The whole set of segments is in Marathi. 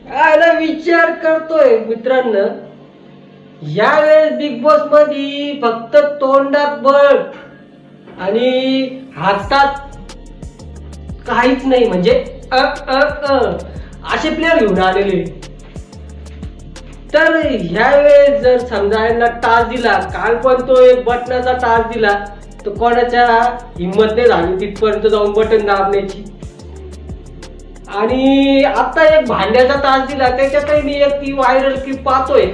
आला विचार करतोय मित्रांनो, यावेळेस बिग बॉस मध्ये फक्त तोंडात बळ आणि हातात काहीच नाही, म्हणजे असे प्लेयर घेऊन आलेले. तर ह्यावेळेस जर समजा यांना टास्क दिला, काल पण तो एक बटनाचा टास्क दिला, तर कोणाच्या हिंमत नाही झाली तिथपर्यंत जाऊन बटन दाबण्याची. आणि आता एक भांड्याचा टास्क दिला, त्याच्यातही मी एक ती व्हायरल क्लिप पाहतोय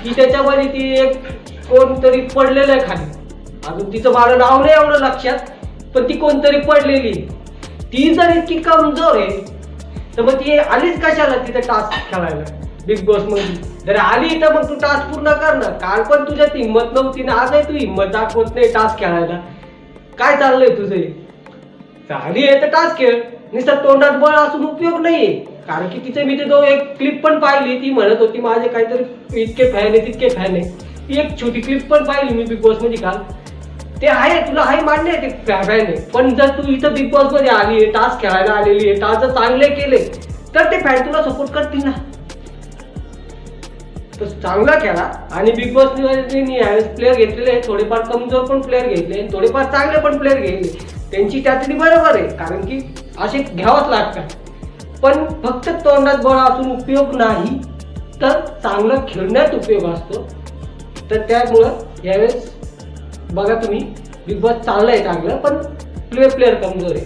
की त्याच्यामध्ये ती एक कोणतरी पडलेलं आहे खाली. अजून तिचं मला नाव नाही एवढं लक्षात, पण ती कोणतरी पडलेली. ती जर इतकी कमजोर आहे तर मग ती आलीच कशाला तिथे टास्क खेळायला बिग बॉस मध्ये? जर आली तर मग तू टास्क पूर्ण कर ना. काल पण तुझ्यात हिंमत नव्हती ना, आजही तू हिंमत दाखवत नाही टास्क खेळायला. काय चाललंय तुझं? चाली आहे तर टास्क खेळ. नुसतं तोंडात बळ असून उपयोग नाहीये. कारण की तिथे मी तो एक क्लिप पण पाहिली, ती म्हणत होती माझे काहीतरी इतके फॅन आहे तितके फॅन आहे. ती एक छोटी क्लिप पण पाहिली मी बिग बॉस मध्ये काल. ते आहे, तुला आहे मान्य आहे ते फॅन आहे, पण जर तू इथं बिग बॉस मध्ये आली आहे, टास्क खेळायला आलेली आहे, टास्क चांगले केले तर ते फॅन तुला सपोर्ट करतील ना. तर चांगला खेळा. आणि बिग बॉस प्लेअर घेतलेले आहेत, थोडेफार कमजोर पण प्लेअर घेतले, थोडेफार चांगले पण प्लेअर घेतले. त्यांची त्यातली बरोबर आहे, कारण की असे घ्यावंच लागतात. पण फक्त तोंडात बळ असून उपयोग नाही, तर चांगलं खेळण्यात उपयोग असतो. तर त्यामुळं यावेळेस बघा तुम्ही, बिग बॉस चांगलं आहे चांगलं, पण प्लेअर कमजोर आहे.